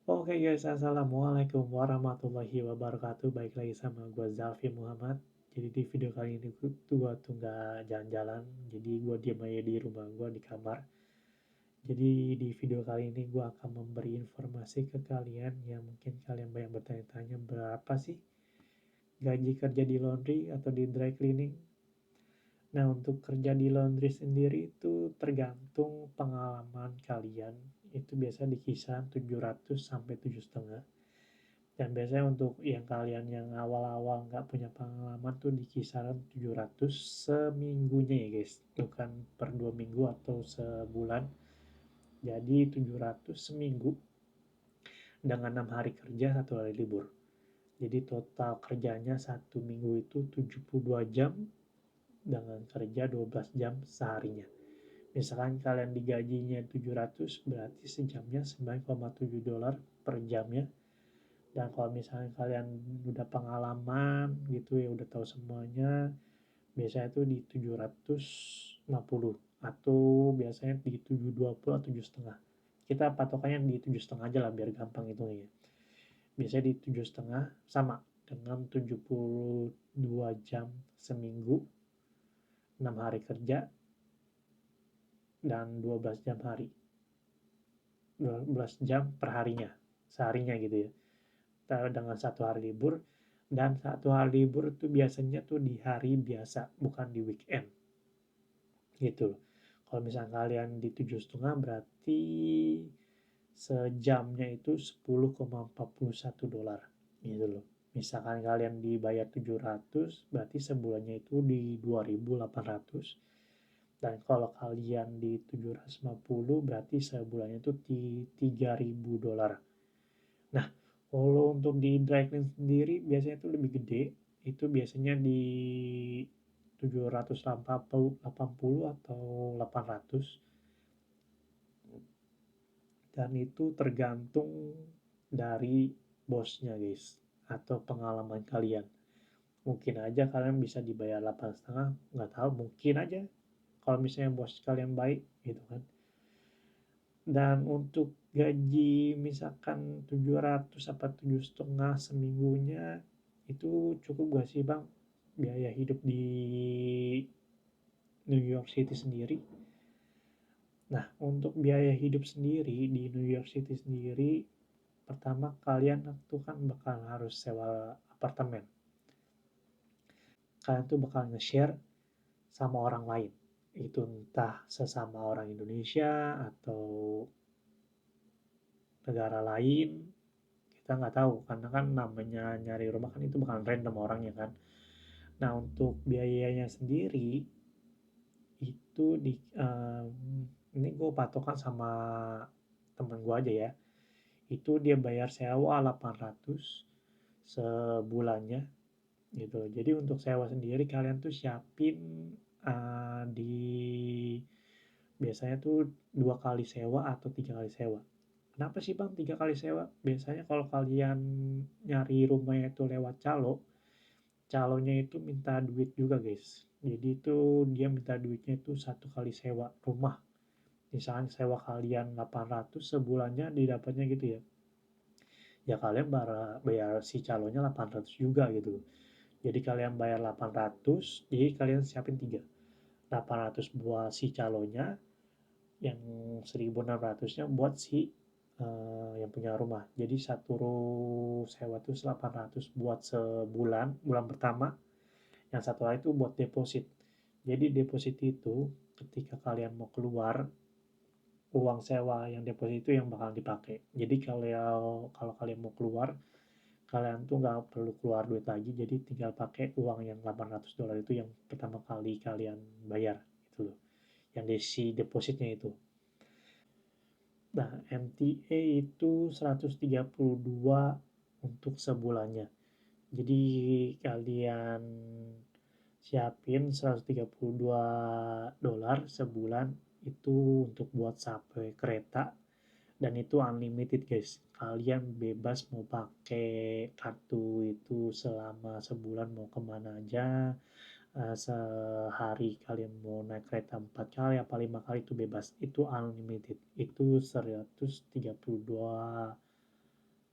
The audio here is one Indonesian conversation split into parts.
Oke guys, assalamualaikum warahmatullahi wabarakatuh. Baik lagi sama gue Zalfi Muhammad. Jadi di video kali ini gue tuh nggak jalan-jalan. Jadi gue diam aja di rumah gue di kamar. Jadi di video kali ini gue akan memberi informasi ke kalian yang mungkin kalian banyak bertanya-tanya berapa sih gaji kerja di laundry atau di dry cleaning. Nah, untuk kerja di laundry sendiri itu tergantung pengalaman kalian. Itu biasa di kisaran 700 sampai 7,5. Dan biasanya untuk yang kalian yang awal-awal nggak punya pengalaman tuh di kisaran 700 seminggunya ya guys. Bukan per 2 minggu atau sebulan. Jadi 700 seminggu dengan 6 hari kerja, 1 hari libur. Jadi total kerjanya 1 minggu itu 72 jam dengan kerja 12 jam seharinya. Misalkan kalian digajinya 700, berarti sejamnya 9,7 dolar per jamnya. Dan kalau misalnya kalian udah pengalaman gitu ya, udah tahu semuanya, biasanya tuh di 750 atau biasanya di 720 atau 7,5. Kita patokannya di 7,5 aja lah biar gampang itu ya. Biasanya di 7,5 sama dengan 72 jam seminggu, 6 hari kerja, dan 12 jam hari. 12 jam per harinya, seharinya gitu ya. Dengan 1 hari libur, dan 1 hari libur itu biasanya tuh di hari biasa, bukan di weekend gitu. Kalau misalnya kalian di 7,5 berarti sejamnya itu 10,41 dolar gitu loh. Misalkan kalian dibayar 700 berarti sebulannya itu di 2.800. Dan kalau kalian di 750 berarti sebulannya itu di 3.000 dolar. Nah, kalau untuk di dry clean sendiri biasanya itu lebih gede. Itu biasanya di 780 atau 800. Dan itu tergantung dari bosnya guys. Atau pengalaman kalian. Mungkin aja kalian bisa dibayar 8,5. Nggak tahu, mungkin aja. Kalau misalnya bos kalian baik gitu kan. Dan untuk gaji misalkan 700 apa 7,5 seminggunya itu cukup gak sih bang biaya hidup di New York City sendiri? Nah, untuk biaya hidup sendiri di New York City sendiri, pertama kalian tuh kan bakal harus sewa apartemen. Kalian tuh bakal nge-share sama orang lain. Itu entah sesama orang Indonesia atau negara lain, kita nggak tahu karena kan namanya nyari rumah kan itu bukan random orangnya kan. Nah, untuk biayanya sendiri itu ini gue patokan sama temen gue aja ya, itu dia bayar sewa 800 sebulannya gitu. Jadi untuk sewa sendiri kalian tuh siapin di biasanya tuh 2 kali sewa atau 3 kali sewa. Kenapa sih bang 3 kali sewa? Biasanya kalau kalian nyari rumahnya itu lewat calonya itu minta duit juga guys. Jadi itu dia minta duitnya itu 1 kali sewa rumah. Misalnya sewa kalian 800 sebulannya didapatnya gitu ya. Ya kalian bayar si calonnya 800 juga gitu. Jadi kalian bayar 800, jadi kalian siapin 3. 800 buat si calonnya, yang 1.600-nya buat si yang punya rumah. Jadi satu sewa itu 800 buat sebulan, bulan pertama. Yang satu lagi itu buat deposit. Jadi deposit itu ketika kalian mau keluar, uang sewa yang deposit itu yang bakal dipakai. Jadi kalau kalian mau keluar, kalian tuh nggak perlu keluar duit lagi. Jadi tinggal pakai uang yang 800 dolar itu yang pertama kali kalian bayar gitu loh. Yang si depositnya itu. Nah, MTA itu 132 untuk sebulannya. Jadi kalian siapin 132 dolar sebulan itu untuk buat sampai kereta, dan itu unlimited guys. Kalian bebas mau pakai kartu itu selama sebulan mau kemana aja. Sehari kalian mau naik kereta 4 kali apa 5 kali itu bebas. Itu unlimited. Itu 132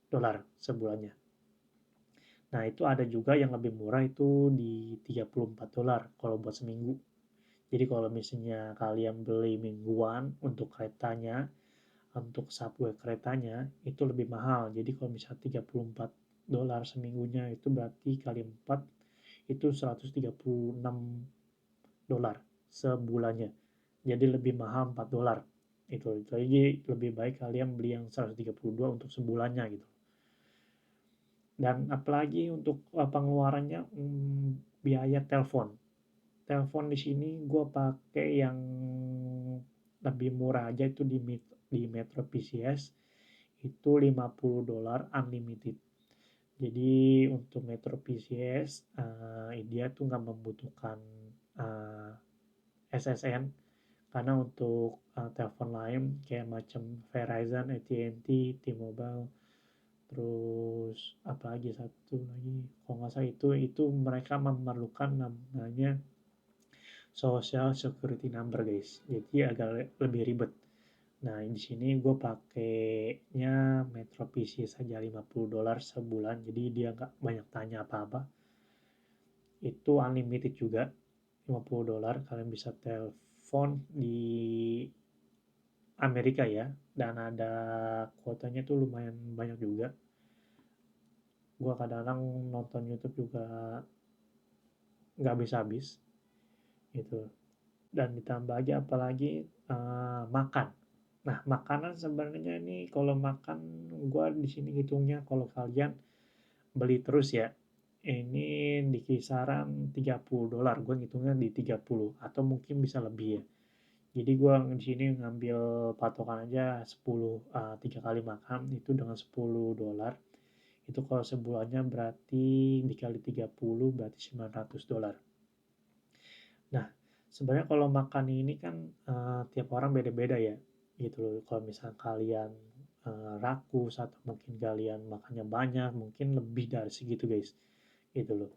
dolar sebulannya. Nah, itu ada juga yang lebih murah itu di 34 dolar kalau buat seminggu. Jadi kalau misalnya kalian beli mingguan untuk keretanya, untuk subway keretanya itu lebih mahal. Jadi kalau misalnya 34 dolar seminggunya itu berarti kali 4 itu 136 dolar sebulannya. Jadi lebih mahal 4 dolar. Itu jadi lebih baik kalian beli yang 132 untuk sebulannya gitu. Dan apalagi untuk pengeluarannya, biaya telepon. Telepon di sini gue pakai yang lebih murah aja itu di Metro PCS itu 50 dolar unlimited. Jadi untuk Metro PCS dia tuh nggak membutuhkan uh, SSN karena untuk telepon lain kayak macam Verizon, AT&T, T-Mobile, terus apalagi satu lagi kalau nggak salah itu mereka memerlukan namanya social security number guys, jadi agak lebih ribet. Nah di sini gue pakainya Metro PC saja 50 dolar sebulan, jadi dia nggak banyak tanya apa-apa. Itu unlimited juga 50 dolar, kalian bisa telepon di Amerika ya, dan ada kuotanya tuh lumayan banyak juga. Gue kadang-kadang nonton YouTube juga nggak habis-habis gitu. Dan ditambah aja apalagi makan. Nah makanan sebenarnya ini kalau makan gue di sini hitungnya kalau kalian beli terus ya ini di kisaran 30 dolar, gue ngitungnya di 30 atau mungkin bisa lebih ya. Jadi gue di sini ngambil patokan aja 10 3 kali makan itu dengan 10 dolar. Itu kalau sebulannya berarti dikali 30 berarti 900 dolar. Nah, sebenarnya kalau makan ini kan tiap orang beda-beda ya. Gitu loh. Kalau misalnya kalian rakus atau mungkin kalian makannya banyak, mungkin lebih dari segitu guys. Gitu loh.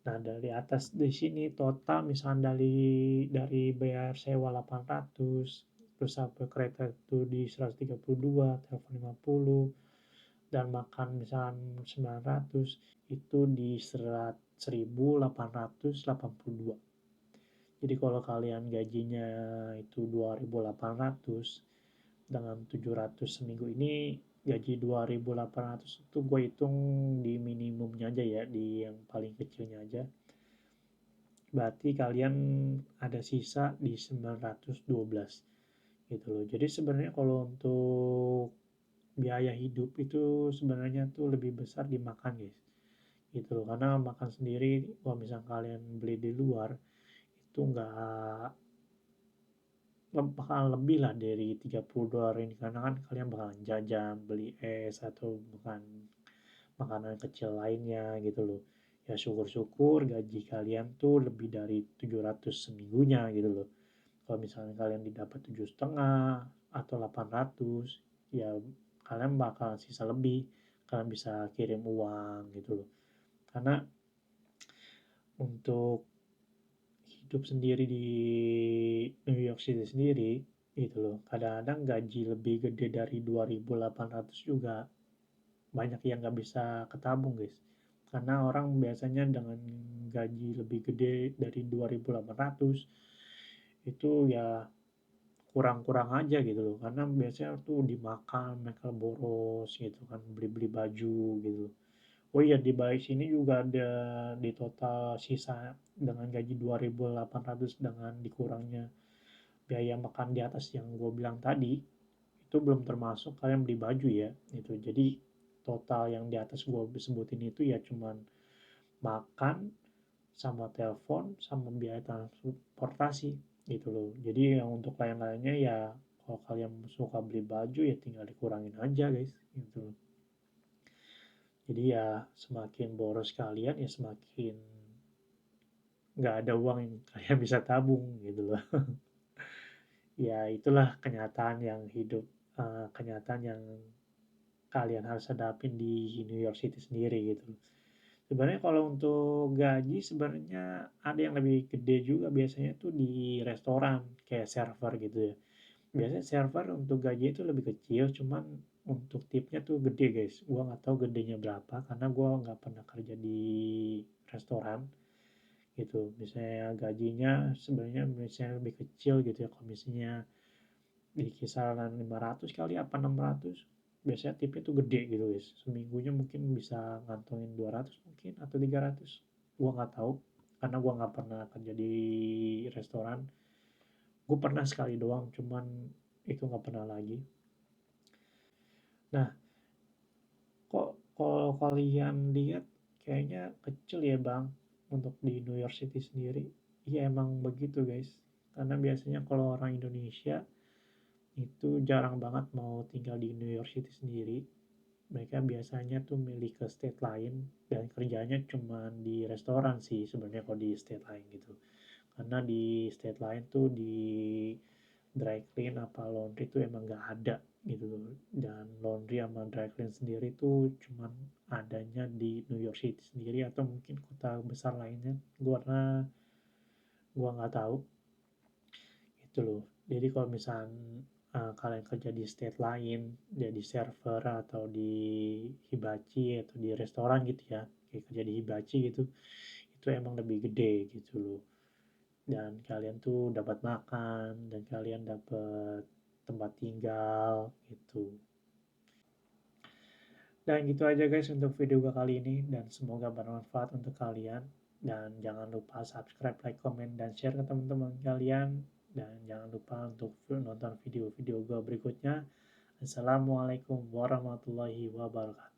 Nah, dari atas di sini total misalnya dari bayar sewa 800, terus sampai kereta itu di 132, telepon 50, dan makan misalnya 900 itu di 1882. Jadi kalau kalian gajinya itu 2.800 dengan 700 seminggu ini, gaji 2.800 itu gue hitung di minimumnya aja ya, di yang paling kecilnya aja. Berarti kalian ada sisa di 912 gitu loh. Jadi sebenarnya kalau untuk biaya hidup itu sebenarnya tuh lebih besar dimakan guys. Gitu loh. Karena makan sendiri kalau misalnya kalian beli di luar itu nggak bakal lebih lah dari 30 dolar ini karena kan kalian bakalan jajan, beli es atau bukan makanan kecil lainnya gitu loh. Ya syukur-syukur gaji kalian tuh lebih dari 700 seminggunya gitu loh. Kalau misalnya kalian didapat 7,5 atau 800 ya kalian bakal sisa lebih, kalian bisa kirim uang gitu loh. Karena untuk hidup sendiri di New York City sendiri gitu loh, kadang-kadang gaji lebih gede dari 2.800 juga banyak yang nggak bisa ketabung guys, karena orang biasanya dengan gaji lebih gede dari 2.800 itu ya kurang-kurang aja gitu loh, karena biasanya tuh dimakan mereka boros gitu kan, beli-beli baju gitu. Oh iya, di balik sini juga ada di total sisa dengan gaji 2.800 dengan dikurangnya biaya makan di atas yang gue bilang tadi, itu belum termasuk kalian beli baju ya. Itu jadi total yang di atas gue sebutin itu ya cuman makan sama telepon sama biaya transportasi gitu loh. Jadi yang untuk lain-lainnya ya kalau kalian suka beli baju ya tinggal dikurangin aja guys gitu loh. Jadi ya semakin boros kalian ya semakin nggak ada uang yang kalian bisa tabung gitu loh. Ya itulah kenyataan yang hidup, kenyataan yang kalian harus hadapin di New York City sendiri gitu loh. Sebenarnya kalau untuk gaji sebenarnya ada yang lebih gede juga biasanya tuh di restoran kayak server gitu ya. Biasanya server untuk gaji itu lebih kecil, cuman untuk tipnya tuh gede guys, gua nggak tahu gedenya berapa karena gua nggak pernah kerja di restoran gitu. Misalnya gajinya sebenarnya misalnya lebih kecil gitu ya, komisinya di kisaran 500 kali apa 600, biasanya tipnya tuh gede gitu guys, seminggunya mungkin bisa ngantongin 200 mungkin atau 300, gua nggak tahu karena gua nggak pernah kerja di restoran. Gue pernah sekali doang, cuman itu nggak pernah lagi. Nah, kok kalau kalian lihat kayaknya kecil ya bang untuk di New York City sendiri. Iya emang begitu guys. Karena biasanya kalau orang Indonesia itu jarang banget mau tinggal di New York City sendiri. Mereka biasanya tuh milih ke state lain dan kerjanya cuma di restoran sih sebenarnya kalau di state lain gitu. Karena di state lain tuh di dry clean apa laundry itu emang nggak ada gitu loh. Dan laundry sama dry clean sendiri tuh cuman adanya di New York City sendiri atau mungkin kota besar lainnya, gua nggak tahu gitu loh. Jadi kalau misalnya kalian kerja di state lain, jadi server atau di hibachi atau di restoran gitu ya, kayak kerja di hibachi gitu, itu emang lebih gede gitu loh. Dan kalian tuh dapat makan dan kalian dapat tempat tinggal gitu. Dan gitu aja guys untuk video gue kali ini dan semoga bermanfaat untuk kalian. Dan jangan lupa subscribe, like, comment, dan share ke teman-teman kalian. Dan jangan lupa untuk nonton video-video gue berikutnya. Assalamualaikum warahmatullahi wabarakatuh.